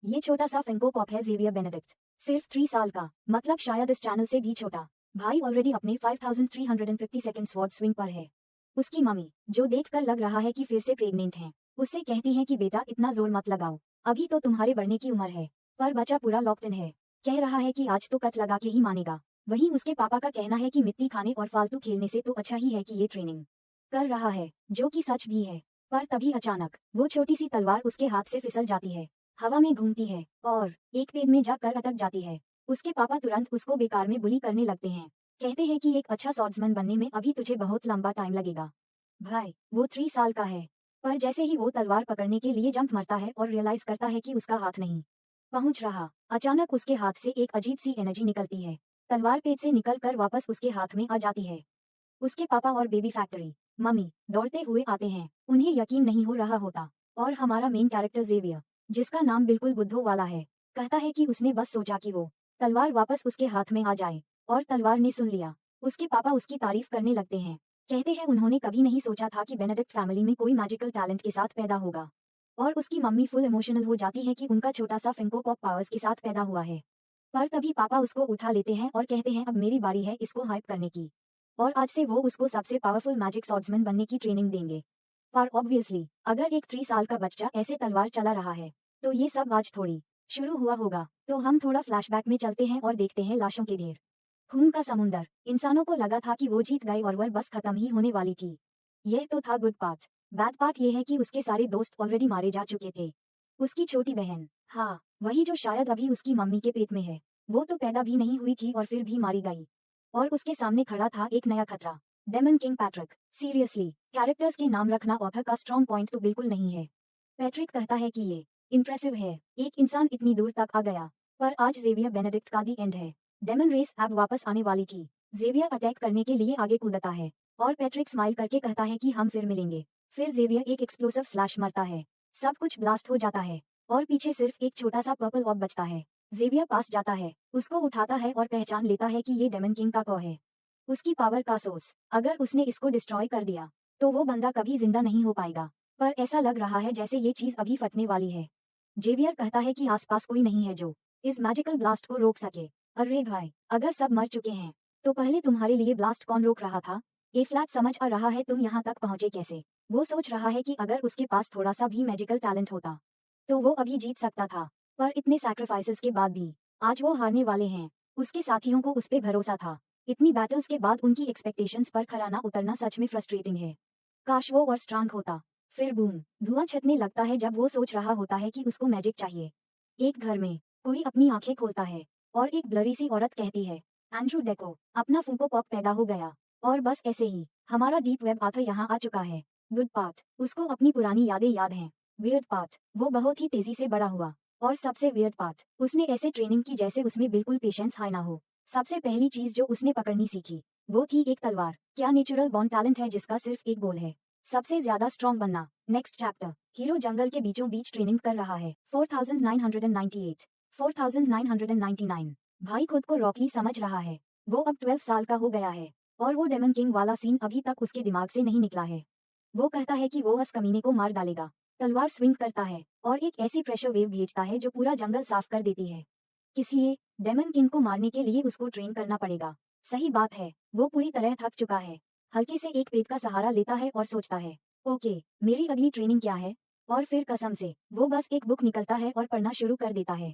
ये छोटा सा फिंको पॉप है जेवियर बेनेडिक्ट, सिर्फ 3 साल का, मतलब शायद इस चैनल से भी छोटा। भाई ऑलरेडी अपने 5350 सेकंड स्वॉर्ड स्विंग पर है। उसकी मम्मी, जो देखकर लग रहा है कि फिर से प्रेग्नेंट हैं, उससे कहती हैं कि बेटा इतना जोर मत लगाओ, अभी तो तुम्हारे बढ़ने की उम्र है। पर बच्चा पूरा लॉक्ड इन है, कह रहा है कि आज तो कट लगा के ही मानेगा। वहीं उसके पापा का कहना है कि मिट्टी खाने और फालतू खेलने से तो अच्छा ही है कि ये ट्रेनिंग कर रहा है, जो कि सच भी है। पर तभी अचानक वो छोटी सी तलवार उसके हाथ से फिसल जाती है, हवा में घूमती है और एक पेड़ में जाकर अटक जाती है। उसके पापा तुरंत उसको बेकार में बुली करने लगते हैं, कहते हैं कि एक अच्छा स्वॉर्ड्समैन बनने में अभी तुझे बहुत लंबा टाइम लगेगा। भाई वो 3 साल का है, पर जैसे ही वो तलवार पकड़ने के लिए जंप मारता है और रियलाइज करता है कि उसका हाथ नहीं पहुंच रहा, अचानक उसके हाथ से एक अजीब सी एनर्जी निकलती है। तलवार पेट से निकल कर वापस उसके हाथ में आ जाती है। उसके पापा और बेबी फैक्ट्री मम्मी दौड़ते हुए आते हैं, उन्हें यकीन नहीं हो रहा होता। और हमारा मेन कैरेक्टर जेवियर, जिसका नाम बिल्कुल बुद्धू वाला है, कहता है कि उसने बस सोचा कि वो तलवार वापस उसके हाथ में आ जाए, और तलवार ने सुन लिया। उसके पापा उसकी तारीफ करने लगते हैं, कहते हैं उन्होंने कभी नहीं सोचा था कि बेनेडिक्ट फैमिली में कोई मैजिकल टैलेंट के साथ पैदा होगा। और उसकी मम्मी फुल इमोशनल हो जाती है कि उनका छोटा सा फिंको पॉप पावर्स के साथ पैदा हुआ है। पर तभी पापा उसको उठा लेते हैं और कहते हैं अब मेरी बारी है इसको हाइप करने की, और आज से वो उसको सबसे पावरफुल मैजिक स्वॉर्ड्समैन बनने की ट्रेनिंग देंगे। पर ऑब्वियसली अगर एक 3 साल का बच्चा ऐसे तलवार चला रहा है, तो ये सब आज थोड़ी शुरू हुआ होगा। तो हम थोड़ा फ्लैशबैक में चलते हैं और देखते हैं लाशों के ढेर, खून का समुंदर। इंसानों को लगा था कि वो जीत गए और वर्ल्ड बस खत्म ही होने वाली थी। यह तो था गुड पार्ट। बैड पार्ट ये है कि उसके सारे दोस्त ऑलरेडी मारे जा चुके थे। उसकी छोटी बहन, हाँ वही जो शायद अभी उसकी मम्मी के पेट में है, वो तो पैदा भी नहीं हुई थी और फिर भी मारी गई। और उसके सामने खड़ा था एक नया खतरा, daemon king Patrick. Seriously characters के नाम रखना ऑथर का स्ट्रॉन्ग पॉइंट तो बिल्कुल नहीं है। पैट्रिक कहता है कि ये इम्प्रेसिव है, एक इंसान इतनी दूर तक आ गया। पर आज जेवियर बेनेडिक्ट का दी एंड है। डेमन रेस अब वापस आने वाली थी। जेवियर अटैक करने के लिए आगे कूदता है, और पैट्रिक स्माइल करके कहता है कि हम फिर मिलेंगे। फिर जेवियर एक एक्सप्लोसिव स्लैश मरता है, सब कुछ ब्लास्ट हो जाता है, और पीछे सिर्फ एक छोटा सा पर्पल ऑर्ब बचता है। जेवियर पास जाता है, उसको उठाता है और पहचान लेता है कि ये डेमन किंग का कॉ है, उसकी पावर का सोर्स। अगर उसने इसको डिस्ट्रॉय कर दिया, तो वो बंदा कभी जिंदा नहीं हो पाएगा। पर ऐसा लग रहा है जैसे ये चीज अभी फटने वाली है। जेवियर कहता है कि आसपास कोई नहीं है जो इस मैजिकल ब्लास्ट को रोक सके। अरे भाई, अगर सब मर चुके हैं, तो पहले तुम्हारे लिए ब्लास्ट कौन रोक रहा था? ए फ्लैट समझ आ रहा है तुम यहाँ तक पहुंचे कैसे। वो सोच रहा है कि अगर उसके पास थोड़ा सा भी मैजिकल टैलेंट होता, तो वो अभी जीत सकता था। पर इतने सैक्रिफाइसेस के बाद भी आज वो हारने वाले हैं। उसके साथियों को उस पे भरोसा था। इतनी बैटल्स के बाद उनकी एक्सपेक्टेशंस पर खरा ना उतरना सच में फ्रस्ट्रेटिंग है। काश वो और स्ट्रांग होता। फिर बूम, धुआं छटने लगता है जब वो सोच रहा होता है कि उसको मैजिक चाहिए। एक घर में कोई अपनी आंखें खोलता है, और एक ब्लरी सी औरत कहती है, एंड्रू डेको, अपना फूको पॉप पैदा हो गया। और बस ऐसे ही हमारा डीप वेब आथर यहाँ आ चुका है। गुड पार्ट, उसको अपनी पुरानी यादें याद हैं। वियर्ड पार्ट, वो बहुत ही तेजी से बड़ा हुआ। और सबसे वियर्ड पार्ट, उसने ऐसे ट्रेनिंग की जैसे उसमें बिल्कुल पेशेंस हाई ना हो। सबसे पहली चीज जो उसने पकड़नी सीखी, वो थी एक तलवार। क्या नेचुरल बॉर्न टैलेंट है जिसका सिर्फ एक गोल है, सबसे ज्यादा स्ट्रॉन्ग बनना। नेक्स्ट चैप्टर, हीरो जंगल के बीचों बीच ट्रेनिंग कर रहा है। 4998, 4999। भाई खुद को रॉकी समझ रहा है। वो अब 12 साल का हो गया है, और वो डेमन किंग वाला सीन अभी तक उसके दिमाग से नहीं निकला है। वो कहता है कि वो उस कमीने को मार डालेगा। तलवार स्विंग करता है, और एक ऐसी प्रेशर वेव भेजता है जो पूरा जंगल साफ कर देती है। किस लिए? डेमन किंग को मारने के लिए उसको ट्रेन करना पड़ेगा। सही बात है, वो पूरी तरह थक चुका है। हल्के से एक पेट का सहारा लेता है और सोचता है, ओके, मेरी अगली ट्रेनिंग क्या है? और फिर कसम से वो बस एक बुक निकलता है और पढ़ना शुरू कर देता है।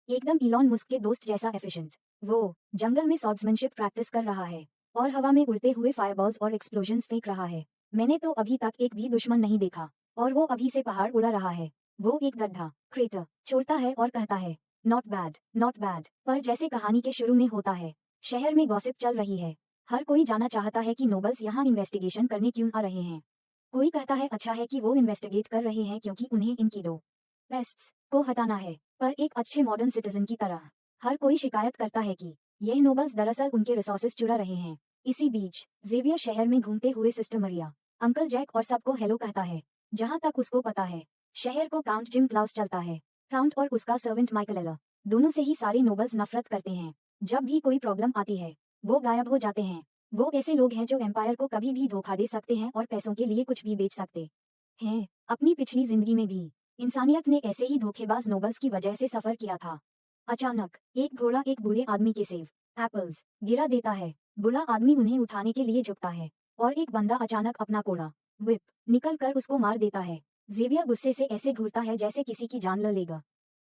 एकदम इलॉन मस्क के दोस्त जैसा एफिशिएंट। वो जंगल में स्वॉर्ड्समैनशिप प्रैक्टिस कर रहा है, और हवा में उड़ते हुए फायरबॉल्स और एक्सप्लोजन्स फेंक रहा है। मैंने तो अभी तक एक भी दुश्मन नहीं देखा, और वो अभी से पहाड़ उड़ा रहा है। वो एक गड्ढा क्रेटर छोड़ता है और कहता है, नॉट बैड, नॉट बैड। पर जैसे कहानी के शुरू में होता है, शहर में गॉसिप चल रही है। हर कोई जाना चाहता है कि नोबल्स यहाँ इन्वेस्टिगेशन करने क्यों आ रहे हैं। कोई कहता है अच्छा है कि वो इन्वेस्टिगेट कर रहे हैं क्योंकि उन्हें इनकी दो पेस्ट्स को हटाना है। पर एक अच्छे मॉडर्न सिटीजन की तरह हर कोई शिकायत करता है कि यह नोबल्स दरअसल उनके रिसोर्सेज चुरा रहे हैं। इसी बीच जेवियर शहर में घूमते हुए सिस्टर मरिया, अंकल जैक और सबको हेलो कहता है। जहाँ तक उसको पता है, शहर को काउंट जिम क्लाउस चलता है। काउंट और उसका सर्वेंट माइकलेला, दोनों से ही सारे नोबल्स नफरत करते हैं। जब भी कोई प्रॉब्लम आती है, वो गायब हो जाते हैं। वो ऐसे लोग हैं जो एम्पायर को कभी भी धोखा दे सकते हैं और पैसों के लिए कुछ भी बेच सकते हैं। अपनी पिछली जिंदगी में भी इंसानियत ने ऐसे ही धोखेबाज नोबल्स की वजह से सफर किया था। अचानक एक घोड़ा एक बूढ़े आदमी के सेब एप्पल्स गिरा देता है। बूढ़ा आदमी उन्हें उठाने के लिए झुकता है और एक बंदा अचानक अपना कोड़ा whip निकल कर उसको मार देता है। जेवियर गुस्से से ऐसे घूरता है जैसे किसी की जान ले लेगा,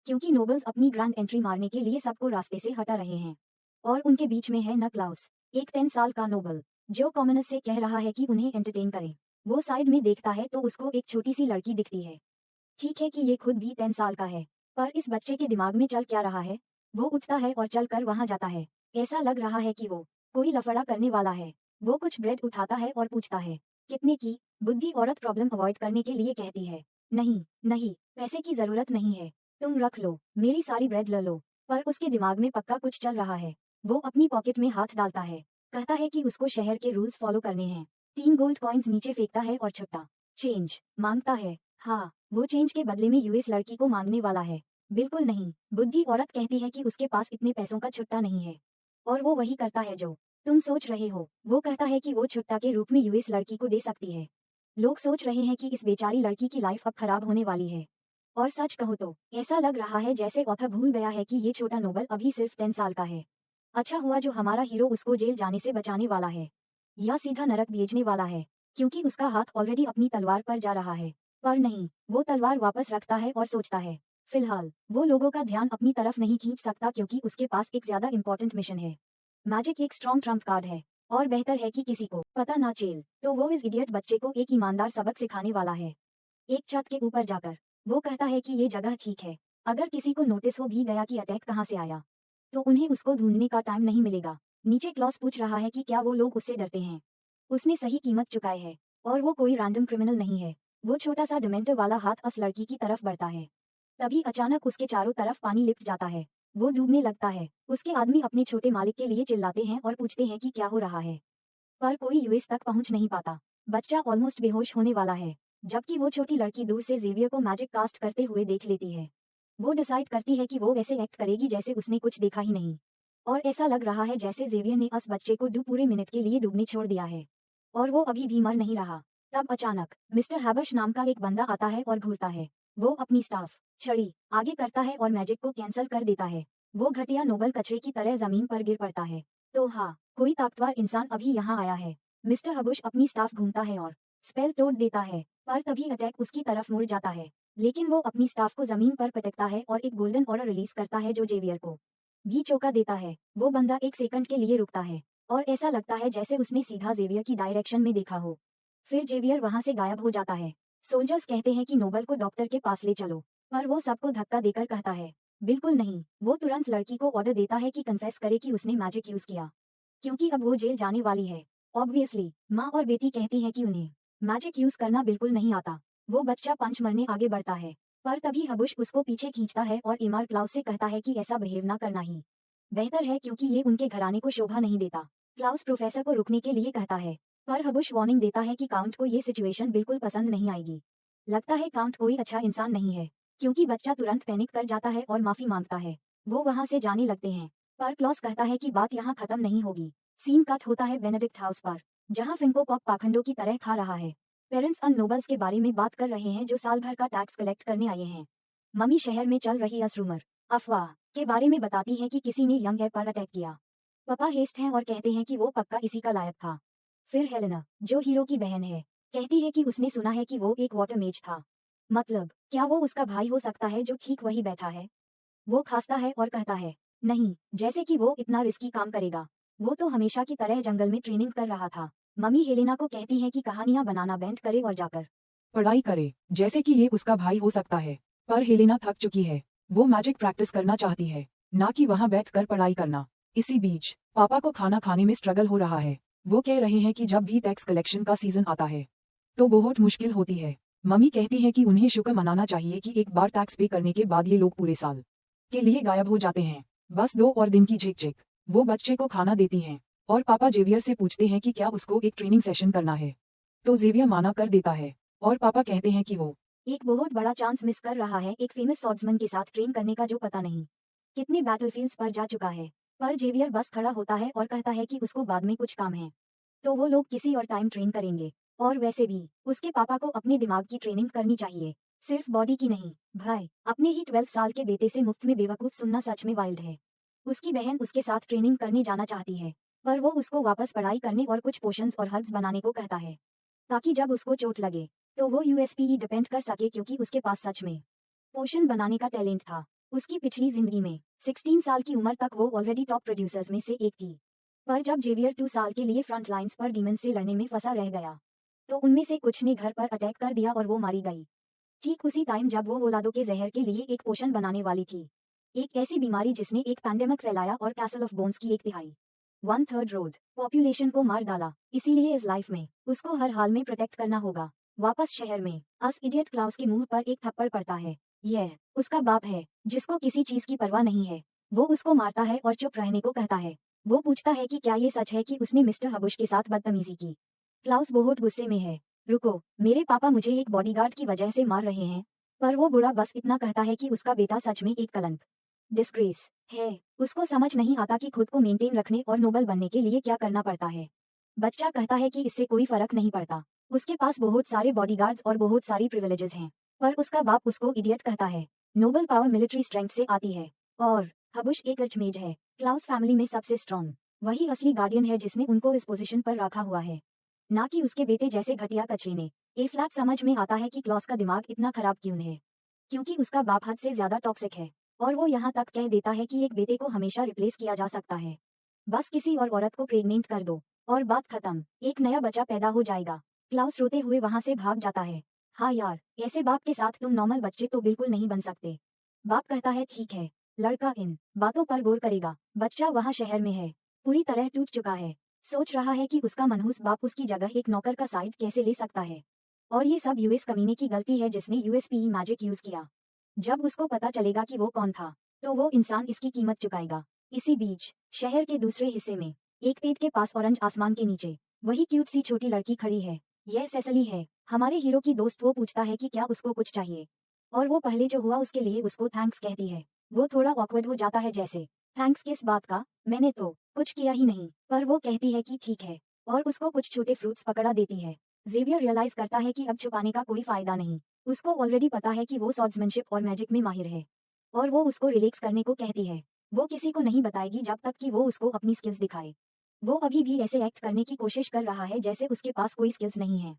क्योंकि नोबल्स अपनी ग्रैंड एंट्री मारने के लिए सबको रास्ते से हटा रहे हैं। और उनके बीच में है नक्लाउस, एक 10 साल का नोबल, जो कॉमनर्स से कह रहा है कि उन्हें एंटरटेन करें। वो साइड में देखता है तो उसको एक छोटी सी लड़की दिखती है। ठीक है कि ये खुद भी 10 साल का है, पर इस बच्चे के दिमाग में चल क्या रहा है। वो उठता है और चल कर वहां जाता है। ऐसा लग रहा है कि वो कोई लफड़ा करने वाला है। वो कुछ ब्रेड उठाता है और पूछता है, कितने की? बुद्धि औरत प्रॉब्लम अवॉइड करने के लिए कहती है, नहीं नहीं, पैसे की जरूरत नहीं है, तुम रख लो, मेरी सारी ब्रेड ले लो। पर उसके दिमाग में पक्का कुछ चल रहा है। वो अपनी पॉकेट में हाथ डालता है, कहता है कि उसको शहर के रूल्स फॉलो करने हैं। 3 गोल्ड कॉइन्स नीचे फेंकता है और छुट्टा चेंज मांगता है। हाँ, वो चेंज के बदले में यूएस लड़की को मांगने वाला है। बिल्कुल नहीं, बुद्धि औरत कहती है कि उसके पास इतने पैसों का छुट्टा नहीं है। और वो वही करता है जो तुम सोच रहे हो। वो कहता है कि वो छुट्टा के रूप में यूएस लड़की को दे सकती है। लोग सोच रहे हैं कि इस बेचारी लड़की की लाइफ अब खराब होने वाली है। और सच कहो तो ऐसा लग रहा है जैसे ऑथर भूल गया है कि ये छोटा नोबल अभी सिर्फ 10 साल का है। अच्छा हुआ जो हमारा हीरो उसको जेल जाने से बचाने वाला है, या सीधा नरक भेजने वाला है, क्योंकि उसका हाथ ऑलरेडी अपनी तलवार पर जा रहा है। पर नहीं, वो तलवार वापस रखता है और सोचता है, फिलहाल वो लोगों का ध्यान अपनी तरफ नहीं खींच सकता क्योंकि उसके पास एक ज्यादा इंपॉर्टेंट मिशन है। मैजिक एक स्ट्रॉन्ग ट्रम्प कार्ड है, और बेहतर है कि किसी को पता ना चल, तो वो इस इडियट बच्चे को एक ईमानदार सबक सिखाने वाला है। एक छत के ऊपर जाकर वो कहता है कि ये जगह ठीक है, अगर किसी को नोटिस हो भी गया कि अटैक कहाँ से आया, तो उन्हें उसको ढूंढने का टाइम नहीं मिलेगा। नीचे क्लॉस पूछ रहा है कि क्या वो लोग उससे डरते हैं। उसने सही कीमत चुकाई है, और वो कोई रैंडम क्रिमिनल नहीं है। वो छोटा सा डिमेंटर वाला हाथ उस लड़की की तरफ बढ़ता है। तभी अचानक उसके चारों तरफ पानी लिपट जाता है। वो डूबने लगता है। उसके आदमी अपने छोटे मालिक के लिए चिल्लाते हैं और पूछते हैं कि क्या हो रहा है, पर कोई यूएस तक पहुंच नहीं पाता। बच्चा ऑलमोस्ट बेहोश होने वाला है, जबकि वो छोटी लड़की दूर से जेवियर को मैजिक कास्ट करते हुए देख लेती है। वो डिसाइड करती है कि वो वैसे एक्ट करेगी जैसे उसने कुछ देखा ही नहीं, और ऐसा लग रहा है जैसे जेवियर ने उस बच्चे को पूरे मिनट के लिए डूबने छोड़ दिया है, और वो अभी भी मर नहीं रहा। तब अचानक मिस्टर हैबश नाम का एक बंदा आता है और घूरता है। वो अपनी स्टाफ छड़ी आगे करता है और मैजिक को कैंसिल कर देता है। वो घटिया नोबल कचरे की तरह जमीन पर गिर पड़ता है। तो हाँ, कोई ताकतवर इंसान अभी यहाँ आया है। मिस्टर हबुश अपनी स्टाफ घूमता है और स्पेल तोड़ देता है, पर तभी अटैक उसकी तरफ मुड़ जाता है। लेकिन वो अपनी स्टाफ को जमीन पर पटकता है और एक गोल्डन ऑरा रिलीज करता है जो जेवियर को भी चौंका देता है। वो बंदा एक सेकंड के लिए रुकता है, और ऐसा लगता है जैसे उसने सीधा जेवियर की डायरेक्शन में देखा हो। फिर जेवियर वहां से गायब हो जाता है। सोल्जर्स कहते हैं कि नोबल को डॉक्टर के पास ले चलो, पर वो सबको धक्का देकर कहता है, बिल्कुल नहीं। वो तुरंत लड़की को ऑर्डर देता है कि कन्फेस करे कि उसने मैजिक यूज किया, क्योंकि अब वो जेल जाने वाली है। ऑब्वियसली माँ और बेटी कहती हैं कि उन्हें मैजिक यूज करना बिल्कुल नहीं आता। वो बच्चा पंच मरने आगे बढ़ता है, पर तभी हबुश उसको पीछे खींचता है और इमार क्लाउस से कहता है कि ऐसा बिहेव ना करना ही बेहतर है, क्योंकि ये उनके घराने को शोभा नहीं देता। क्लाउस प्रोफेसर को रुकने के लिए कहता है, पर हबुश वार्निंग देता है कि काउंट को ये सिचुएशन बिल्कुल पसंद नहीं आएगी। लगता है काउंट कोई अच्छा इंसान नहीं है, क्योंकि बच्चा तुरंत पैनिक कर जाता है और माफी मांगता है। वो वहां से जाने लगते हैं, पर क्लॉस कहता है कि बात यहाँ खत्म नहीं होगी। सीन कट होता है बेनेडिक्ट हाउस पर, जहाँ फिंको पॉप पाखंडों की तरह खा रहा है। पेरेंट्स अन नोबल्स के बारे में बात कर रहे हैं जो साल भर का टैक्स कलेक्ट करने आए हैं। मम्मी शहर में चल रही अस रूमर अफवाह के बारे में बताती है कि किसी ने यंग एयर पर अटैक किया। पापा हेस्ट हैं और कहते हैं कि वो पक्का इसी का लायक था। फिर हेलेना, जो हीरो की बहन है, कहती है कि उसने सुना है कि वो एक वाटर मेज था। मतलब क्या वो उसका भाई हो सकता है जो ठीक वही बैठा है? वो खांसता है और कहता है, नहीं, जैसे कि वो इतना रिस्की काम करेगा। वो तो हमेशा की तरह जंगल में ट्रेनिंग कर रहा था। मम्मी हेलेना को कहती है कि कहानियां बनाना बैंड करे और जाकर पढ़ाई करे, जैसे कि ये उसका भाई हो सकता है। पर हेलेना थक चुकी है। वो मैजिक प्रैक्टिस करना चाहती है, ना कि वहाँ बैठकर पढ़ाई करना। इसी बीच पापा को खाना खाने में स्ट्रगल हो रहा है। वो कह रहे हैं कि जब भी टैक्स कलेक्शन का सीजन आता है तो बहुत मुश्किल होती है। मम्मी कहती है कि उन्हें शुक्र मनाना चाहिए कि एक बार टैक्स पे करने के बाद ये लोग पूरे साल के लिए गायब हो जाते हैं। बस 2 और दिन की झिक-झिक। वो बच्चे को खाना देती हैं, और पापा जेवियर से पूछते हैं कि क्या उसको एक ट्रेनिंग सेशन करना है। तो जेवियर माना कर देता है, और पापा कहते हैं कि वो एक बहुत बड़ा चांस मिस कर रहा है एक फेमस स्वॉर्ड्समैन के साथ ट्रेन करने का जो पता नहीं कितने बैटलफील्ड्स पर जा चुका है। पर जेवियर बस खड़ा होता है और कहता है कि उसको बाद में कुछ काम है, तो वो लोग किसी और टाइम ट्रेन करेंगे। और वैसे भी उसके पापा को अपने दिमाग की ट्रेनिंग करनी चाहिए। सिर्फ बॉडी की नहीं, भाई अपने ही 12 साल के बेटे से मुफ्त में बेवकूफ सुनना सच में वाइल्ड है। उसकी बहन उसके साथ ट्रेनिंग करने जाना चाहती है, पर वो उसको वापस पढ़ाई करने और कुछ पोशंस और हर्ब्स बनाने को कहता है, ताकि जब उसको चोट लगे तो वो यूएसपी डिपेंड कर सके, क्योंकि उसके पास सच में पोशन बनाने का टैलेंट था। उसकी पिछली जिंदगी में 16 साल की उम्र तक वो ऑलरेडी टॉप प्रोड्यूसर्स में से एक थी, पर जब जेवियर 2 साल के लिए फ्रंट लाइंस पर डीमन से लड़ने में फंसा रह गया, तो उनमें से कुछ ने घर पर अटैक कर दिया और वो मारी गई। ठीक उसी टाइम जब वो ओलादो के जहर के लिए एक पोशन बनाने वाली थी, एक ऐसी बीमारी जिसने एक पैंडेमिक फैलाया और कैसल ऑफ बोन्स की 1/3 1/3 रोड पॉपुलेशन को मार डाला। इसीलिए इस लाइफ में उसको हर हाल में प्रोटेक्ट करना होगा। वापस शहर में अस इडियट क्लाउस के मुंह पर एक थप्पड़ पड़ता है। यह उसका बाप है, जिसको किसी चीज की परवाह नहीं है। वो उसको मारता है और चुप रहने को कहता है। वो पूछता है कि क्या ये सच है कि उसने मिस्टर हबुश के साथ बदतमीजी की। क्लाउस बहुत गुस्से में है। रुको, मेरे पापा मुझे एक बॉडीगार्ड की वजह से मार रहे हैं। पर वो बुढ़ा बस इतना कहता है कि उसका बेटा सच में एक कलंक, डिस्ग्रेस है। उसको समझ नहीं आता कि खुद को मेंटेन रखने और नोबल बनने के लिए क्या करना पड़ता है। बच्चा कहता है कि इससे कोई फर्क नहीं पड़ता, उसके पास बहुत सारे बॉडीगार्ड्स और बहुत सारी प्रिविलेजेस हैं। पर उसका बाप उसको इडियट कहता है। नोबल पावर मिलिट्री स्ट्रेंथ से आती है, और हबुश एक अर्चमेज है, क्लाउस फैमिली में सबसे स्ट्रॉन्ग। वही असली गार्डियन है जिसने उनको इस पोजीशन पर रखा हुआ है, ना कि उसके बेटे जैसे घटिया कचरे ने। ए फ्लैट समझ में आता है कि क्लॉस का दिमाग इतना खराब क्यों है, क्योंकि उसका बाप हद से ज्यादा टॉक्सिक है, और वो यहाँ तक कह देता है कि एक बेटे को हमेशा रिप्लेस किया जा सकता है। बस किसी और औरत को प्रेग्नेंट कर दो और बात खत्म, एक नया बच्चा पैदा हो जाएगा। क्लाउस रोते हुए वहां से भाग जाता है। हाँ यार, ऐसे बाप के साथ तुम नॉर्मल बच्चे तो बिल्कुल नहीं बन सकते। बाप कहता है ठीक है, लड़का इन बातों पर गौर करेगा। बच्चा वहाँ शहर में है, पूरी तरह टूट चुका है। सोच रहा है कि उसका मनहूस बाप उसकी जगह एक नौकर का साइड कैसे ले सकता है। और ये सब यूएस कमीने की गलती है जिसने यूएसपीई मैजिक यूज किया। जब उसको पता चलेगा कि वो कौन था, तो वो इंसान इसकी कीमत चुकाएगा। इसी बीच शहर के दूसरे हिस्से में एक पेड़ के पास ऑरेंज आसमान के नीचे वही क्यूट सी छोटी लड़की खड़ी है। यह सेसली है, हमारे हीरो की दोस्त। वो पूछता है कि क्या उसको कुछ चाहिए, और वो पहले जो हुआ उसके लिए उसको थैंक्स कहती है। वो थोड़ा ऑकवर्ड हो जाता है, जैसे थैंक्स किस बात का, मैंने तो कुछ किया ही नहीं। पर वो कहती है कि ठीक है, और उसको कुछ छोटे फ्रूट्स पकड़ा देती है। जेवियर रियलाइज करता है कि अब छुपाने का कोई फायदा नहीं। उसको ऑलरेडी पता है कि वो स्वॉर्ड्समैनशिप और मैजिक में माहिर है, और वो उसको रिलैक्स करने को कहती है। वो किसी को नहीं बताएगी जब तक कि वो उसको अपनी स्किल्स दिखाए। वो अभी भी ऐसे एक्ट करने की कोशिश कर रहा है जैसे उसके पास कोई स्किल्स नहीं है,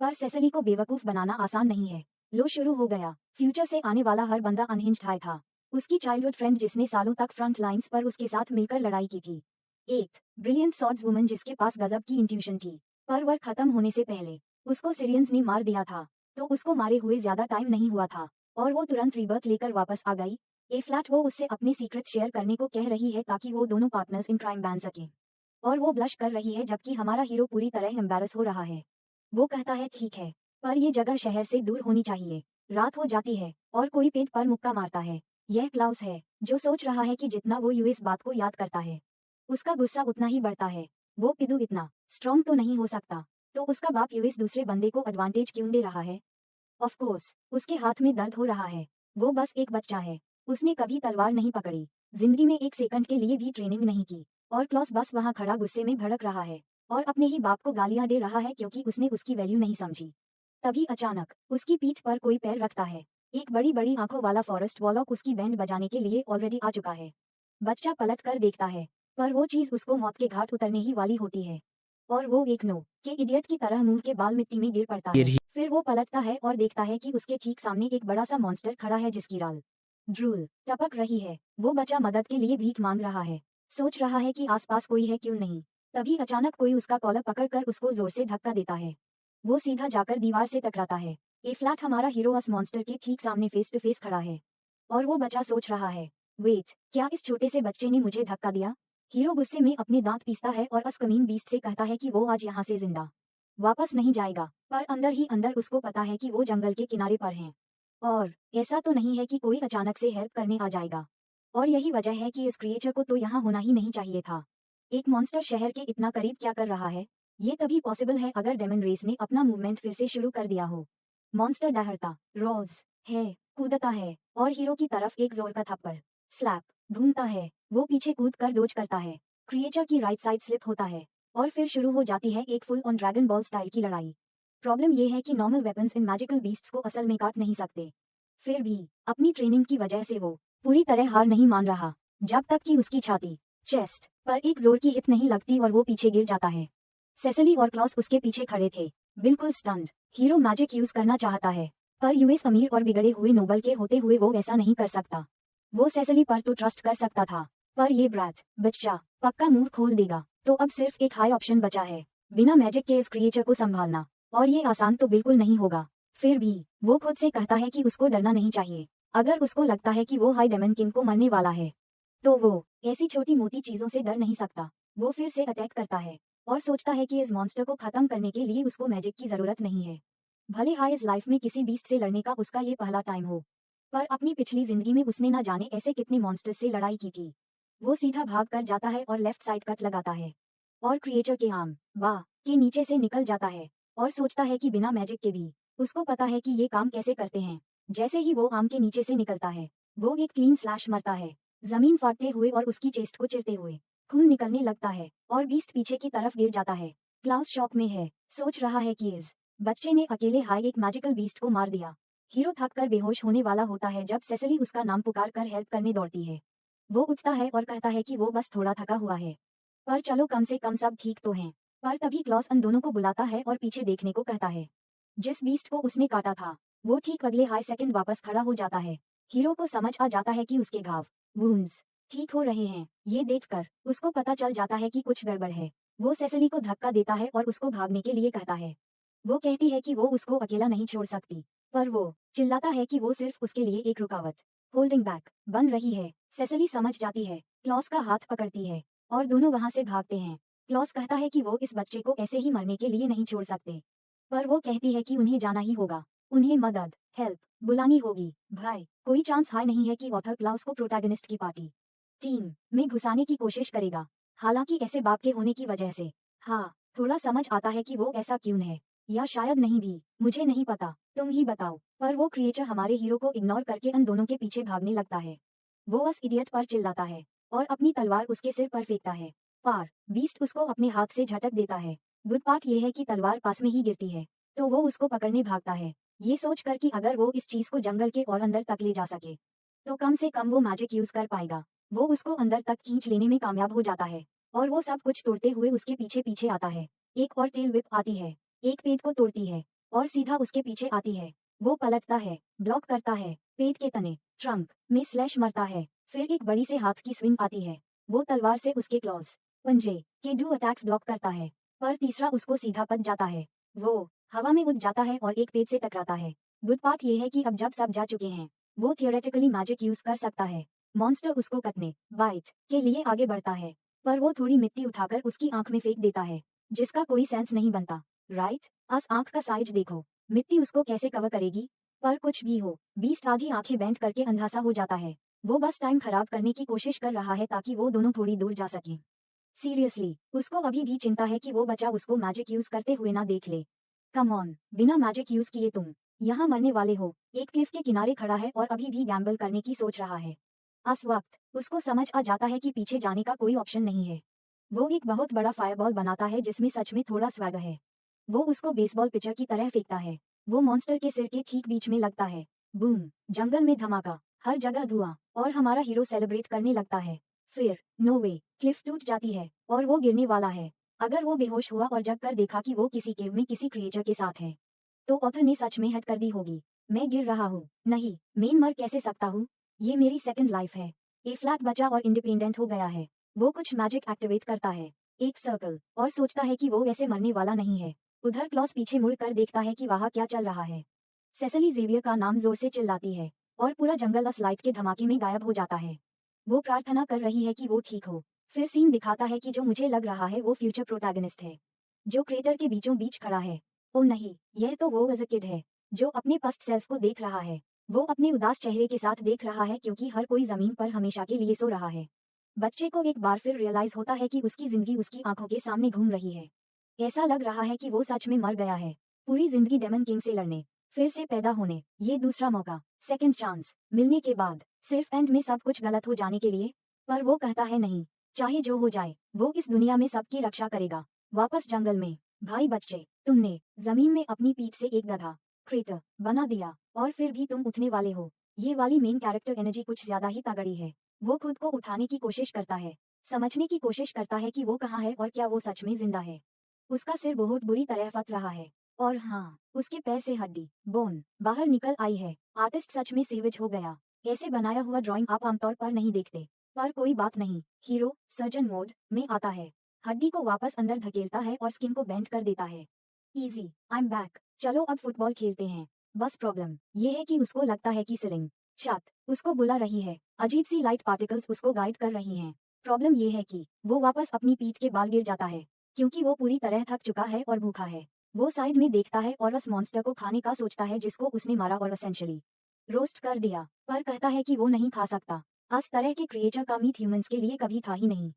पर सेसली को बेवकूफ बनाना आसान नहीं है। लो शुरू हो गया। फ्यूचर से आने वाला हर बंदा अनहिंज्ड हाई था। उसकी चाइल्डहुड फ्रेंड जिसने सालों तक फ्रंट लाइंस पर उसके साथ मिलकर लड़ाई की थी, एक ब्रिलियंट स्वॉर्ड्स वुमन जिसके पास गजब की इंट्यूशन थी। पर वर्क खत्म होने से पहले उसको सिरियंस ने मार दिया था, तो उसको मारे हुए ज्यादा टाइम नहीं हुआ था, और वो तुरंत रीबर्थ लेकर वापस आ गई। ए फ्लैट वो उससे अपने सीक्रेट्स शेयर करने को कह रही है ताकि वो दोनों पार्टनर्स इन क्राइम बन सकें, और वो ब्लश कर रही है जबकि हमारा हीरो पूरी तरह एम्बैरस हो रहा है। वो कहता है ठीक है, पर ये जगह शहर से दूर होनी चाहिए। रात हो जाती है और कोई पेट पर मुक्का मारता है। यह क्लाउस है, जो सोच रहा है कि जितना वो यूएस बात को याद करता है, उसका गुस्सा उतना ही बढ़ता है। वो पिदू इतना स्ट्रॉन्ग तो नहीं हो सकता, तो उसका बाप यूएस दूसरे बंदे को एडवांटेज क्यों दे रहा है। ऑफ कोर्स उसके हाथ में दर्द हो रहा है। वो बस एक बच्चा है, उसने कभी तलवार नहीं पकड़ी, जिंदगी में एक सेकंड के लिए भी ट्रेनिंग नहीं की, और क्लॉस बस वहाँ खड़ा गुस्से में भड़क रहा है, और अपने ही बाप को गालियां दे रहा है क्योंकि उसने उसकी वैल्यू नहीं समझी। तभी अचानक उसकी पीठ पर कोई पैर रखता है। एक बड़ी बड़ी आंखों वाला फॉरेस्ट वॉलॉक उसकी बैंड बजाने के लिए ऑलरेडी आ चुका है। बच्चा पलट कर देखता है, पर वो चीज उसको मौत के घाट उतरने ही वाली होती है, और वो एक नो के इडियट की तरह मुंह के बाल मिट्टी में गिर पड़ता है। फिर वो पलटता है और देखता है कि उसके ठीक सामने एक बड़ा सा मॉन्स्टर खड़ा है जिसकी राल ड्रूल टपक रही है। वो बच्चा मदद के लिए भीख मांग रहा है, सोच रहा है कि आसपास कोई है क्यों नहीं। तभी अचानक कोई उसका कॉलर पकड़कर उसको जोर से धक्का देता है। वो सीधा जाकर दीवार से टकराता है। ए फ्लैट हमारा हीरो अस मॉन्स्टर के ठीक सामने फेस टू फेस खड़ा है, और वो बच्चा सोच रहा है, वेट, क्या इस छोटे से बच्चे ने मुझे धक्का दिया। हीरो गुस्से में अपने दांत पीसता है और अस कमीन बीस्ट से कहता है कि वो आज यहाँ से जिंदा वापस नहीं जाएगा, पर अंदर ही अंदर उसको पता है कि वो जंगल के किनारे पर हैं, और ऐसा तो नहीं है कि कोई अचानक से हेल्प करने आ जाएगा। और यही वजह है कि इस क्रिएचर को तो यहाँ होना ही नहीं चाहिए था। एक मॉन्स्टर शहर के इतना करीब क्या कर रहा है। ये तभी पॉसिबल है अगर डेमन रेस ने अपना मूवमेंट फिर से शुरू कर दिया हो। मॉन्स्टर दहड़ता रोज है, कूदता है, और हीरो की तरफ एक जोर का थप्पड़ स्लैप घूमता है। वो पीछे कूद कर डोज करता है। क्रिएचर की राइट साइड स्लिप होता है, और फिर शुरू हो जाती है एक full on dragon ball style की लड़ाई। प्रॉब्लम ये है कि नॉर्मल वेपन्स इन मैजिकल बीस्ट्स को असल में काट नहीं सकते। फिर भी अपनी ट्रेनिंग की वजह से वो पूरी तरह हार नहीं मान रहा, जब तक कि उसकी छाती चेस्ट पर एक जोर की हिट नहीं लगती और वो पीछे गिर जाता है। सेसिली और क्लॉस उसके पीछे खड़े थे, बिल्कुल स्टन्ड। हीरो मैजिक यूज करना चाहता है, पर यूएस अमीर और बिगड़े हुए नोबल के होते हुए वो ऐसा नहीं कर सकता। वो सेसिली पर तो ट्रस्ट कर सकता था, पर ये ब्रैट बच्चा पक्का मुंह खोल देगा। तो अब सिर्फ एक हाई ऑप्शन बचा है, बिना मैजिक के इस क्रिएचर को संभालना, और ये आसान तो बिल्कुल नहीं होगा। फिर भी वो खुद से कहता है कि उसको डरना नहीं चाहिए। अगर उसको लगता है कि वो हाई डेमन किंग को मरने वाला है, तो वो ऐसी छोटी मोटी चीजों से डर नहीं सकता। वो फिर से अटैक करता है और सोचता है कि इस मॉन्स्टर को खत्म करने के लिए उसको मैजिक की जरूरत नहीं है। भले हाई इस लाइफ में किसी बीस्ट से लड़ने का उसका ये पहला टाइम हो, पर अपनी पिछली जिंदगी में उसने ना जाने ऐसे कितने मॉन्स्टर्स से लड़ाई की थी। वो सीधा भाग कर जाता है और लेफ्ट साइड कट लगाता है और क्रिएचर के आर्म वाह के नीचे से निकल जाता है और सोचता है कि बिना मैजिक के भी उसको पता है कि ये काम कैसे करते हैं। जैसे ही वो आर्म के नीचे से निकलता है, वो एक क्लीन स्लैश मरता है, जमीन फाटते हुए और उसकी चेस्ट को चिरते हुए खून निकलने लगता है और बीस्ट पीछे की तरफ गिर जाता है। क्लाउस शॉक में है, सोच रहा है कि इस बच्चे ने अकेले हाई एक मैजिकल बीस्ट को मार दिया। हीरो थक कर बेहोश होने वाला होता है जब सेसिली उसका नाम पुकार कर हेल्प करने दौड़ती है। वो उठता है और कहता है कि वो बस थोड़ा थका हुआ है, पर चलो कम से कम सब ठीक तो हैं। पर तभी क्लॉस उन दोनों को बुलाता है और पीछे देखने को कहता है। जिस बीस्ट को उसने काटा था, वो ठीक अगले हाई सेकंड वापस खड़ा हो जाता है। हीरो को समझ आ जाता है कि उसके घाव वुंड्स ठीक हो रहे हैं। ये देखकर उसको पता चल जाता है कि कुछ गड़बड़ है। वो सेसिली को धक्का देता है और उसको भागने के लिए कहता है। वो कहती है कि वो उसको अकेला नहीं छोड़ सकती, पर वो चिल्लाता है कि वो सिर्फ उसके लिए एक रुकावट होल्डिंग बैक बन रही है। सेसिली समझ जाती है, क्लॉस का हाथ पकड़ती है और दोनों वहां से भागते हैं। क्लॉस कहता है कि वो इस बच्चे को ऐसे ही मरने के लिए नहीं छोड़ सकते, पर वो कहती है कि उन्हें जाना ही होगा, उन्हें मदद हेल्प बुलानी होगी। भाई कोई चांस हाई नहीं है कि ऑथर क्लाउस को प्रोटैगनिस्ट की पार्टी टीम में घुसाने की कोशिश करेगा। हालांकि ऐसे बाप के होने की वजह से हाँ थोड़ा समझ आता है कि वो ऐसा क्यों है, या शायद नहीं भी, मुझे नहीं पता, तुम ही बताओ। पर वो क्रिएचर हमारे हीरो को इग्नोर करके उन दोनों के पीछे भागने लगता है। वो उस इडियट पर चिल्लाता है और अपनी तलवार उसके सिर पर फेंकता है। पार बीस्ट उसको अपने हाथ से झटक देता है। गुड पार्ट ये है कि तलवार पास में ही गिरती है, तो वो उसको पकड़ने भागता है, ये सोचकर कि अगर वो इस चीज को जंगल के और अंदर तक ले जा सके, तो कम से कम वो मैजिक यूज कर पाएगा। वो उसको अंदर तक खींच लेने में कामयाब हो जाता है और वो सब कुछ तोड़ते हुए उसके पीछे पीछे आता है। एक और टेल विप आती है, एक पेड़ को तोड़ती है और सीधा उसके पीछे आती है। वो पलटता है, ब्लॉक करता है, पेड़ के तने ट्रंक में स्लैश मरता है। फिर एक बड़ी से हाथ की स्विंग आती है, वो तलवार से उसके क्लॉज पंजे के 2 अटैक्स ब्लॉक करता है, पर तीसरा उसको सीधा पच जाता है। वो हवा में उड़ जाता है और एक पेड़ से टकराता है। गुड पार्ट ये है कि अब जब सब जा चुके हैं, वो थियोरेटिकली मैजिक यूज कर सकता है। मॉन्स्टर उसको कटने बाइट के लिए आगे बढ़ता है, पर वो थोड़ी मिट्टी उठाकर उसकी आंख में फेंक देता है, जिसका कोई सेंस नहीं बनता। राइट अस आंख का साइज देखो, मिट्टी उसको कैसे कवर करेगी। पर कुछ भी हो, बीस्ट आधी आंखें बैंड करके अंधासा हो जाता है। वो बस टाइम खराब करने की कोशिश कर रहा है ताकि वो दोनों थोड़ी दूर जा सकें। सीरियसली उसको अभी भी चिंता है कि वो बच्चा उसको मैजिक यूज करते हुए ना देख ले। कम ऑन, बिना मैजिक यूज किए तुम यहाँ मरने वाले हो। एक क्लिफ के किनारे खड़ा है और अभी भी गैम्बल करने की सोच रहा है। उस वक्त उसको समझ आ जाता है कि पीछे जाने का कोई ऑप्शन नहीं है। वो एक बहुत बड़ा फायरबॉल बनाता है जिसमें सच में थोड़ा स्वैग है। वो उसको बेसबॉल पिचर की तरह फेंकता है। वो मॉन्स्टर के सिर के ठीक बीच में लगता है। बूम, जंगल में धमाका, हर जगह धुआं, और हमारा हीरो सेलिब्रेट करने लगता है। फिर नो वे, क्लिफ टूट जाती है और वो गिरने वाला है। अगर वो बेहोश हुआ और जग कर देखा कि वो किसी केव में किसी क्रिएचर के साथ है, तो ऑथर ने सच में हट कर दी होगी। मैं गिर रहा हूँ, नहीं मैं मर कैसे सकता हूँ, ये मेरी सेकंड लाइफ है। ए फ्लैट बचा और इंडिपेंडेंट हो गया है। वो कुछ मैजिक एक्टिवेट करता है, एक सर्कल, और सोचता है कि वो वैसे मरने वाला नहीं है। उधर क्लॉस पीछे मुड़ कर देखता है कि वहाँ क्या चल रहा है। सेसिली जेवियर का नाम जोर से चिल्लाती है और पूरा जंगल उस लाइट के धमाके में गायब हो जाता है। वो प्रार्थना कर रही है कि वो ठीक हो। फिर सीन दिखाता है कि जो मुझे लग रहा है वो फ्यूचर प्रोटैगनिस्ट है, जो क्रेटर के बीचों बीच खड़ा है। ओ नहीं, यह तो वो एज अ किड है, जो अपने पास्ट सेल्फ को देख रहा है। वो अपने उदास चेहरे के साथ देख रहा है क्योंकि हर कोई जमीन पर हमेशा के लिए सो रहा है। बच्चे को एक बार फिर रियलाइज होता है कि उसकी जिंदगी उसकी आंखों के सामने घूम रही है। ऐसा लग रहा है कि वो सच में मर गया है। पूरी जिंदगी डेमन किंग से लड़ने, फिर से पैदा होने, ये दूसरा मौका, सेकंड चांस मिलने के बाद सिर्फ एंड में सब कुछ गलत हो जाने के लिए। पर वो कहता है नहीं, चाहे जो हो जाए वो इस दुनिया में सबकी रक्षा करेगा। वापस जंगल में भाई बच्चे तुमने जमीन में अपनी पीठ से एक गधा क्रेटर बना दिया और फिर भी तुम उठने वाले हो। ये वाली मेन कैरेक्टर एनर्जी कुछ ज्यादा ही तगड़ी है। वो खुद को उठाने की कोशिश करता है, समझने की कोशिश करता है कि वो कहाँ है और क्या वो सच में जिंदा है। उसका सिर बहुत बुरी तरह फट रहा है और हाँ, उसके पैर से हड्डी बोन बाहर निकल आई है। आर्टिस्ट सच में सेविज हो गया। ऐसे बनाया हुआ ड्राइंग आप आमतौर पर नहीं देखते, पर कोई बात नहीं। हीरो सर्जन मोड में आता है, हड्डी को वापस अंदर धकेलता है और स्किन को बेंड कर देता है। Easy, I am back. चलो अब फुटबॉल खेलते हैं। बस प्रॉब्लम ये है कि उसको लगता है कि सीलिंग छत उसको बुला रही है। अजीब सी लाइट पार्टिकल्स उसको गाइड कर रही हैं। प्रॉब्लम ये है कि वो वापस अपनी पीठ के बाल गिर जाता है, क्योंकि वो पूरी तरह थक चुका है और भूखा है। वो साइड में देखता है और उस मॉन्स्टर को खाने का सोचता है जिसको उसने मारा और एसेंशियली रोस्ट कर दिया, पर कहता है कि वो नहीं खा सकता। इस तरह के क्रिएचर का मीट ह्यूमंस के लिए कभी था ही नहीं।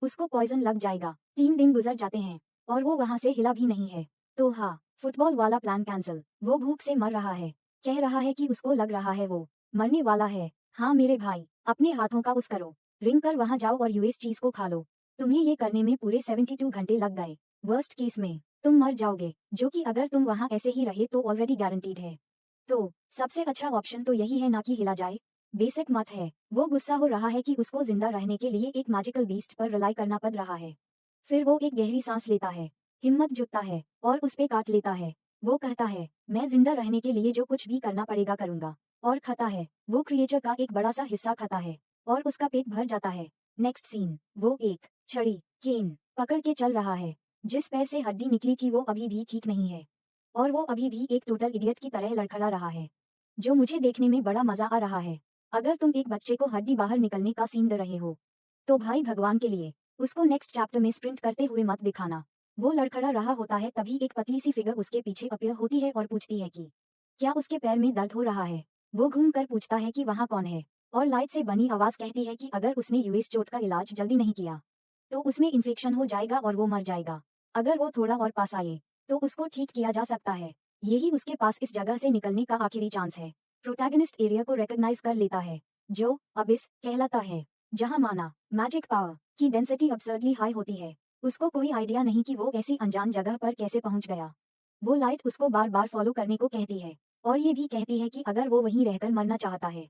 उसको पॉइजन लग जाएगा। 3 दिन गुजर जाते हैं और वो वहां से हिला भी नहीं है। तो हाँ, फुटबॉल वाला प्लान कैंसिल। वो भूख से मर रहा है, कह रहा है कि उसको लग रहा है वो मरने वाला है। हाँ मेरे भाई, अपने हाथों का उस करो, रिंग कर वहां जाओ और यूएस चीज को खा लो। तुम्हें ये करने में पूरे 72 घंटे लग गए। वर्स्ट केस में तुम मर जाओगे, जो कि अगर तुम वहां ऐसे ही रहे तो ऑलरेडी गारंटीड है। तो सबसे अच्छा ऑप्शन तो यही है ना कि हिला जाए। बेसिक मत है। वो गुस्सा हो रहा है कि उसको जिंदा रहने के लिए एक मैजिकल बीस्ट पर रिलाई करना पड़ रहा है। फिर वो एक गहरी सांस लेता है, हिम्मत जुटता है और उस पे काट लेता है। वो कहता है, मैं जिंदा रहने के लिए जो कुछ भी करना पड़ेगा करूंगा। और खाता है। वो क्रिएचर का एक बड़ा सा हिस्सा खाता है और उसका पेट भर जाता है। नेक्स्ट सीन, वो एक छड़ी केन पकड़ के चल रहा है। जिस पैर से हड्डी निकली थी वो अभी भी ठीक नहीं है और वो अभी भी एक टोटल इडियट की तरह लड़खड़ा रहा है, जो मुझे देखने में बड़ा मजा आ रहा है। अगर तुम एक बच्चे को हड्डी बाहर निकलने का सीन दे रहे हो, तो भाई भगवान के लिए उसको नेक्स्ट चैप्टर में स्प्रिंट करते हुए मत दिखाना। वो लड़खड़ा रहा होता है, तभी एक पतली सी फिगर उसके पीछे अपीयर होती है और पूछती है कि क्या उसके पैर में दर्द हो रहा है। वो घूम कर पूछता है कि वहाँ कौन है, और लाइट से बनी आवाज कहती है कि अगर उसने यूएस चोट का इलाज जल्दी नहीं किया तो उसमें इन्फेक्शन हो जाएगा और वो मर जाएगा। अगर वो थोड़ा और पास आए तो उसको ठीक किया जा सकता है। यही उसके पास इस जगह से निकलने का आखिरी चांस है। प्रोटैगनिस्ट एरिया को रिकॉग्नाइज कर लेता है, जो अबिस कहलाता है, जहां माना मैजिक पावर की डेंसिटी अब्सर्डली हाई होती है। उसको कोई आइडिया नहीं कि वो ऐसी अनजान जगह पर कैसे पहुंच गया। वो लाइट उसको बार बार फॉलो करने को कहती है और ये भी कहती है कि अगर वो वहीं रहकर मरना चाहता है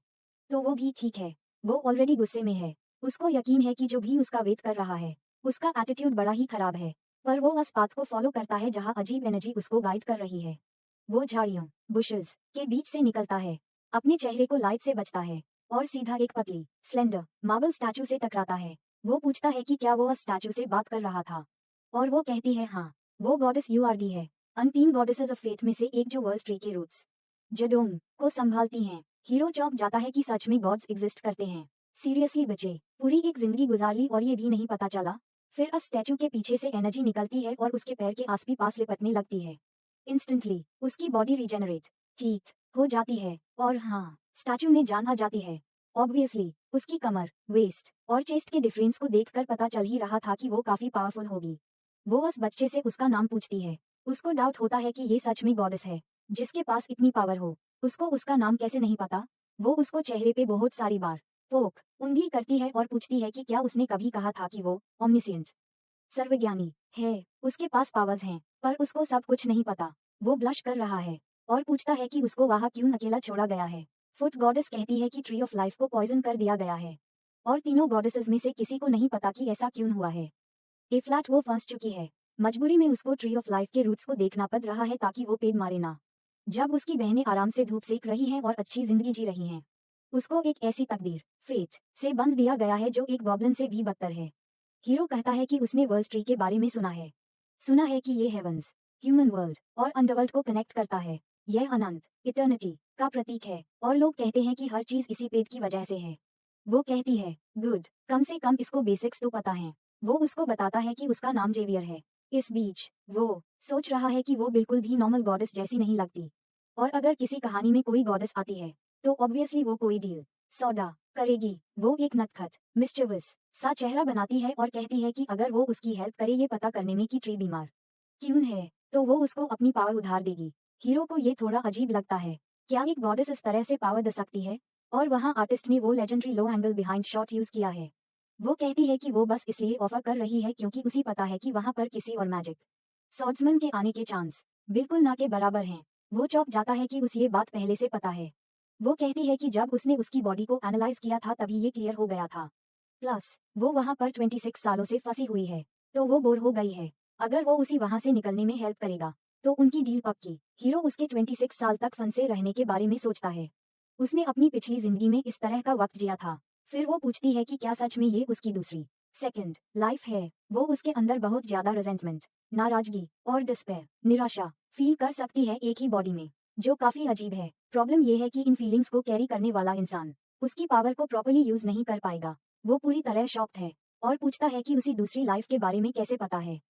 तो वो भी ठीक है। वो ऑलरेडी गुस्से में है। उसको यकीन है कि जो भी उसका वेट कर रहा है उसका एटीट्यूड बड़ा ही खराब है, पर वो उस पाथ को फॉलो करता है जहां अजीब एनर्जी उसको गाइड कर रही है। वो झाड़ियों बुशेस के बीच से निकलता है, अपने चेहरे को लाइट से बचता है और सीधा एक पतली स्लेंडर मार्बल स्टैचू से टकराता है। वो पूछता है कि क्या वो उस स्टैचू से बात कर रहा था, और वो कहती है हाँ। वो गॉडेस यूआरडी है, अनटीन गॉडेसेस ऑफ फेट में से एक, जो वर्ल्ड ट्री के रूट्स जडोंग को संभालती हैं। हीरो चौंक जाता है कि सच में गॉड्स एग्जिस्ट करते हैं। सीरियसली बचे, पूरी एक जिंदगी गुजार ली और ये भी नहीं पता चला। फिर उस स्टैचू के पीछे से एनर्जी निकलती है और उसके पैर के आस पास लिपटने लगती है। इंस्टेंटली उसकी बॉडी रिजेनरेट ठीक हो जाती है और हाँ, स्टैचू में जान आ जाती है। ऑब्वियसली उसकी कमर, वेस्ट और चेस्ट के डिफरेंस को देखकर पता चल ही रहा था कि वो काफी पावरफुल होगी। वो उस बच्चे से उसका नाम पूछती है। उसको डाउट होता है कि ये सच में गॉडेस है जिसके पास इतनी पावर हो। उसको उसका नाम कैसे नहीं पता। वो उसको चेहरे पे बहुत सारी बार पोक उंगली करती है और पूछती है कि क्या उसने कभी कहा था कि वो ओमनिसिएंट सर्वज्ञानी है। उसके पास पावर्स हैं, पर उसको सब कुछ नहीं पता। वो ब्लश कर रहा है और पूछता है कि उसको वहाँ क्यों अकेला छोड़ा गया है। फुट गॉडेस कहती है कि ट्री ऑफ लाइफ को पॉइजन कर दिया गया है और तीनों गॉडेसेस में से किसी को नहीं पता कि ऐसा क्यों हुआ है। ए फ्लैट वो फंस चुकी है। मजबूरी में उसको ट्री ऑफ लाइफ के रूट्स को देखना पड़ रहा है ताकि वो पेड़ मारे ना। जब उसकी बहनें आराम से धूप सेक रही हैं और अच्छी जिंदगी जी रही हैं, उसको एक ऐसी तकदीर फेट से बंध दिया गया है जो एक गॉब्लिन से भी बदतर है। हीरो कहता है कि उसने वर्ल्ड ट्री के बारे में सुना है कि ये हेवंस ह्यूमन वर्ल्ड और अंडरवर्ल्ड को कनेक्ट करता है। यह अनंत इटर्निटी का प्रतीक है और लोग कहते हैं कि हर चीज इसी पेड़ की वजह से है। वो कहती है, गुड, कम से कम इसको बेसिक्स तो पता है। वो उसको बताता है कि उसका नाम जेवियर है। इस बीच वो सोच रहा है कि वो बिल्कुल भी नॉर्मल गॉडेस जैसी नहीं लगती, और अगर किसी कहानी में कोई गॉडेस आती है तो ऑब्वियसली वो कोई डील सौदा करेगी। वो एक नटखट मिस्चिवस सा चेहरा बनाती है और कहती है कि अगर वो उसकी हेल्प करे ये पता करने में कि ट्री बीमार क्यों है तो वो उसको अपनी पावर उधार देगी। हीरो को ये थोड़ा अजीब लगता है, क्या एक गॉडेस इस तरह से पावर दे सकती है। और वहाँ आर्टिस्ट ने वो लेजेंडरी लो एंगल बिहाइंड शॉट यूज किया है। वो कहती है कि वो बस इसलिए ऑफर कर रही है क्योंकि उसी पता है कि वहाँ पर किसी और मैजिक सॉर्ड्समैन के आने के चांस बिल्कुल ना के बराबर हैं। वो चौंक जाता है कि उसे ये बात पहले से पता है। वो कहती है कि जब उसने उसकी बॉडी को एनालाइज किया था तभी ये क्लियर हो गया था। प्लस वो वहां पर 26 सालों से फंसी हुई है, तो वो बोर हो गई है। अगर वो उसी वहां से निकलने में हेल्प करेगा तो उनकी डील पक्की। हीरो उसके 26 साल तक फंसे रहने के बारे में सोचता है। उसने अपनी पिछली जिंदगी में इस तरह का वक्त जिया था। फिर वो पूछती है कि क्या सच में ये उसकी दूसरी सेकंड लाइफ है। वो उसके अंदर बहुत ज्यादा रिजेंटमेंट, नाराजगी और डिस्पेयर, निराशा फील कर सकती है एक ही बॉडी में, जो काफी अजीब है। प्रॉब्लम ये है कि इन फीलिंग्स को कैरी करने वाला इंसान उसकी पावर को प्रॉपर्ली यूज नहीं कर पाएगा। वो पूरी तरह शॉक्ड है और पूछता है कि उसी दूसरी लाइफ के बारे में कैसे पता है।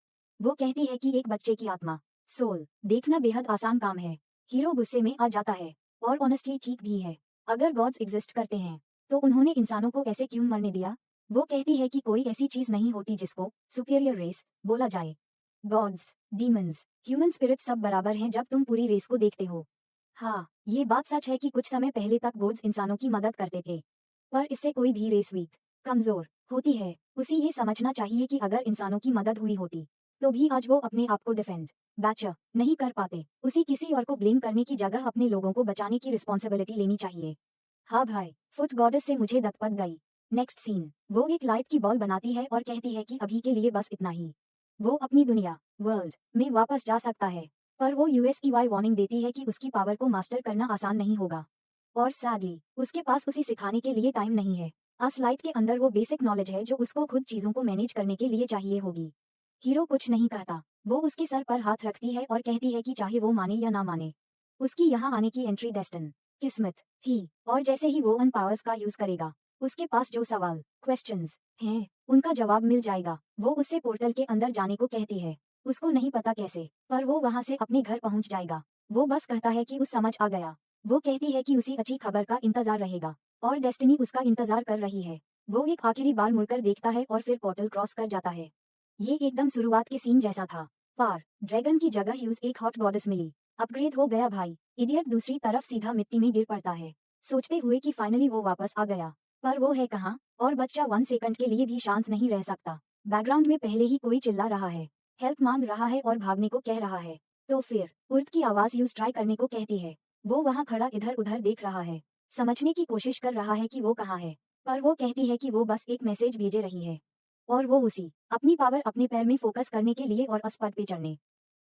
वो कहती है कि एक बच्चे की आत्मा सोल देखना बेहद आसान काम है। हीरो गुस्से में आ जाता है और ऑनेस्टली ठीक भी है। अगर गॉड्स एग्जिस्ट करते हैं तो उन्होंने इंसानों को ऐसे क्यों मरने दिया। वो कहती है कि कोई ऐसी चीज नहीं होती जिसको सुपीरियर रेस बोला जाए। गॉड्स, डीमंस, ह्यूमन स्पिरिट सब बराबर हैं जब तुम पूरी रेस को देखते हो। हाँ, ये बात सच है कि कुछ समय पहले तक गॉड्स इंसानों की मदद करते थे, पर इससे कोई भी रेस वीक, कमजोर होती है। उसे ये समझना चाहिए कि अगर इंसानों की मदद हुई होती तो भी आज वो अपने आप को डिफेंड बैचअप नहीं कर पाते। उसी किसी और को ब्लेम करने की जगह अपने लोगों को बचाने की रिस्पॉन्सिबिलिटी लेनी चाहिए। हाँ भाई, फुट गॉडेस से मुझे दत्तपद गई। नेक्स्ट सीन, वो एक लाइट की बॉल बनाती है और कहती है कि अभी के लिए बस इतना ही। वो अपनी दुनिया वर्ल्ड में वापस जा सकता है, पर वो यूएसईवाई वार्निंग देती है कि उसकी पावर को मास्टर करना आसान नहीं होगा और सैडली उसके पास उसे सिखाने के लिए टाइम नहीं है। अस लाइट के अंदर वो बेसिक नॉलेज है जो उसको खुद चीजों को मैनेज करने के लिए चाहिए होगी। हीरो कुछ नहीं कहता। वो उसके सर पर हाथ रखती है और कहती है कि चाहे वो माने या ना माने, उसकी यहाँ आने की एंट्री डेस्टिन किस्मत थी। और जैसे ही वो उन पावर्स का यूज करेगा, उसके पास जो सवाल क्वेश्चंस हैं उनका जवाब मिल जाएगा। वो उससे पोर्टल के अंदर जाने को कहती है। उसको नहीं पता कैसे, पर वो वहां से अपने घर पहुंच जाएगा। वो बस कहता है कि उस समझ आ गया। वो कहती है कि उसी अच्छी खबर का इंतजार रहेगा और डेस्टिनी उसका इंतजार कर रही है। वो एक आखिरी बार मुड़कर देखता है और फिर पोर्टल क्रॉस कर जाता है। ये एकदम शुरुआत के सीन जैसा था। पार ड्रैगन की जगह ह्यूज एक हॉट गॉडेस मिली। अपग्रेड हो गया भाई। इडियट दूसरी तरफ सीधा मिट्टी में गिर पड़ता है, सोचते हुए कि फाइनली वो वापस आ गया। पर वो है कहाँ, और बच्चा 1 सेकंड के लिए भी शांत नहीं रह सकता। बैकग्राउंड में पहले ही कोई चिल्ला रहा है, हेल्प मांग रहा है और भागने को कह रहा है। तो फिर उर्द की आवाज यूज ट्राई करने को कहती है। वो वहाँ खड़ा इधर उधर देख रहा है, समझने की कोशिश कर रहा है कि वो कहाँ है, पर वो कहती है कि वो बस एक मैसेज भेजे रही है और वो उसी अपनी पावर अपने पैर में फोकस करने के लिए और उस पद पे चढ़ने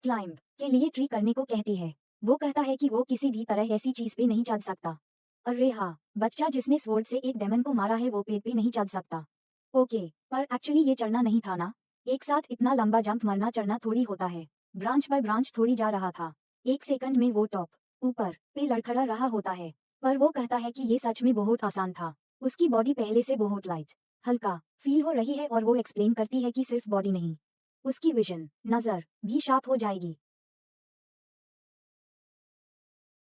क्लाइंब के लिए ट्री करने को कहती है। वो कहता है कि वो किसी भी तरह ऐसी चीज पे नहीं चढ़ सकता। अरे हाँ, बच्चा जिसने स्वॉर्ड से एक डेमन को मारा है वो पेड़ पे नहीं चढ़ सकता। ओके, पर एक्चुअली ये चढ़ना नहीं था ना। एक साथ इतना लंबा जंप मरना चढ़ना थोड़ी होता है। ब्रांच बाय ब्रांच थोड़ी जा रहा था। 1 सेकंड में वो टॉप ऊपर पे लड़खड़ा रहा होता है। पर वो कहता है कि ये सच में बहुत आसान था। उसकी बॉडी पहले से बहुत लाइट हल्का फील हो रही है और वो एक्सप्लेन करती है कि सिर्फ बॉडी नहीं, उसकी विजन नजर भी शार्प हो जाएगी।